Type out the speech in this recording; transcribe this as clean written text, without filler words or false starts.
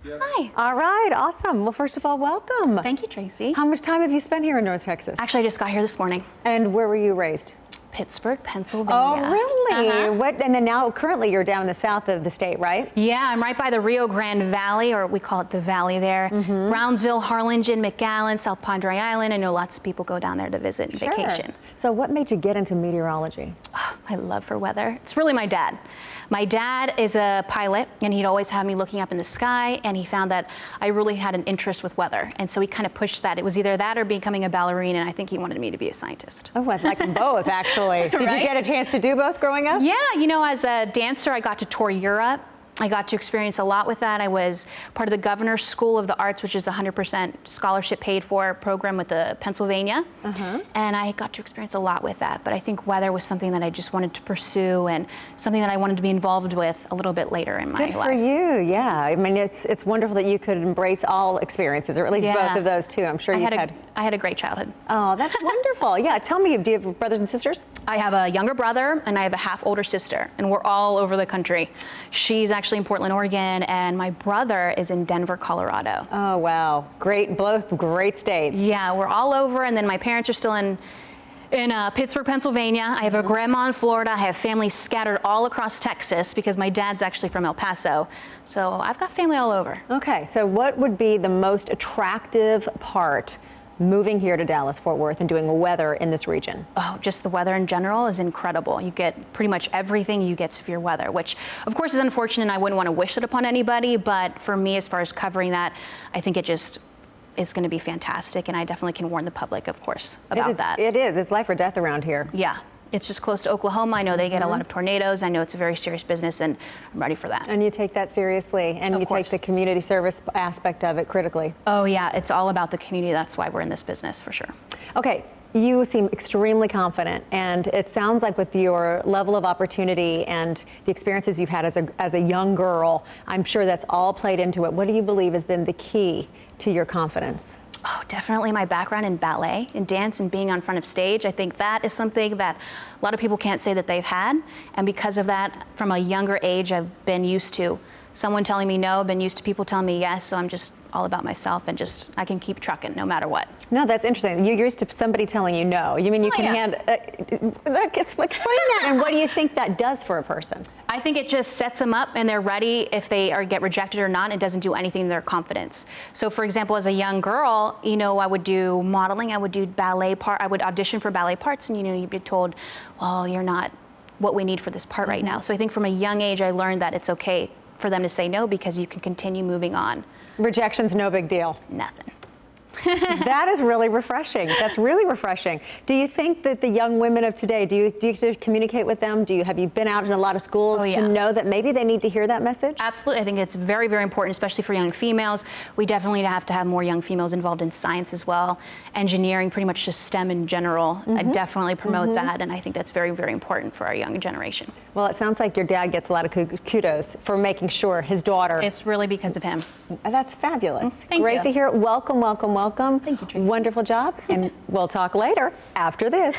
Hi. All right, awesome. Well, first of all, welcome. Thank you, Tracy. How much time have you spent here in North Texas? Actually, I just got here this morning. And where were you raised? Pittsburgh, Pennsylvania. Oh, really? Uh-huh. What? And then now, currently, you're down in the south of the state, right? Yeah, I'm right by the Rio Grande Valley, or we call it the Valley there. Brownsville, Harlingen, McAllen, South Padre Island. I know lots of people go down there to visit and vacation. So what made you get into meteorology? Oh, my love for weather. It's really my dad. My dad is a pilot, and he'd always have me looking up in the sky, and he found that I really had an interest with weather. And so he kind of pushed that. It was either that or becoming a ballerina, and I think he wanted me to be a scientist. Oh, I'd like them both, actually. Did you get a chance to do both growing up? Yeah, you know, as a dancer, I got to tour Europe. I got to experience a lot with that. I was part of the Governor's School of the Arts, which is a 100% scholarship paid for program with the Pennsylvania. And I got to experience a lot with that. But I think weather was something that I just wanted to pursue and something that I wanted to be involved with a little bit later in my life. Good for you, yeah. I mean, it's wonderful that you could embrace all experiences, or at least both of those too. I'm sure I had a great childhood. Oh, that's wonderful. Yeah, tell me, do you have brothers and sisters? I have a younger brother and I have a half older sister, and we're all over the country. She's actually in Portland, Oregon, and my brother is in Denver, Colorado. Oh, wow. Great, both great states. Yeah, we're all over, and then my parents are still in Pittsburgh, Pennsylvania. I have a grandma in Florida. I have family scattered all across Texas because my dad's actually from El Paso. So I've got family all over. Okay, so what would be the most attractive part moving here to Dallas-Fort Worth and doing weather in this region? Oh, just the weather in general is incredible. You get pretty much everything. You get severe weather, which of course is unfortunate, and I wouldn't want to wish it upon anybody, but for me, as far as covering that, I think it just is going to be fantastic, and I definitely can warn the public, of course, about that. It is. It's life or death around here. Yeah. It's just close to Oklahoma. I know they get a lot of tornadoes. I know it's a very serious business, and I'm ready for that. And you take that seriously, and you take the community service aspect of it critically. Oh yeah, it's all about the community. That's why we're in this business, for sure. Okay, you seem extremely confident, and it sounds like with your level of opportunity and the experiences you've had as a young girl, I'm sure that's all played into it. What do you believe has been the key to your confidence? Oh, definitely my background in ballet and dance and being on front of stage. I think that is something that a lot of people can't say that they've had. And because of that, from a younger age, I've been used to someone telling me no, been used to people telling me yes. So I'm just all about myself, and just, I can keep trucking no matter what. No, that's interesting. You're used to somebody telling you no. You mean you can explain that, and what do you think that does for a person? I think it just sets them up, and they're ready if they get rejected or not. It doesn't do anything to their confidence. So for example, as a young girl, you know, I would do modeling, I would do ballet I would audition for ballet parts, and you know, you'd be told, well, you're not what we need for this part right now. So I think from a young age, I learned that it's okay for them to say no, because you can continue moving on. Rejection's no big deal. Nothing. That is really refreshing. That's really refreshing. Do you think that the young women of today, do you communicate with them? Have you been out in a lot of schools to know that maybe they need to hear that message? Absolutely. I think it's very, very important, especially for young females. We definitely have to have more young females involved in science as well. Engineering, pretty much just STEM in general. I definitely promote that, and I think that's very, very important for our young generation. Well, it sounds like your dad gets a lot of kudos for making sure his daughter. It's really because of him. That's fabulous. Thank you. Great to hear. Welcome, welcome, welcome. Thank you, Tracy. Wonderful job, and we'll talk later after this.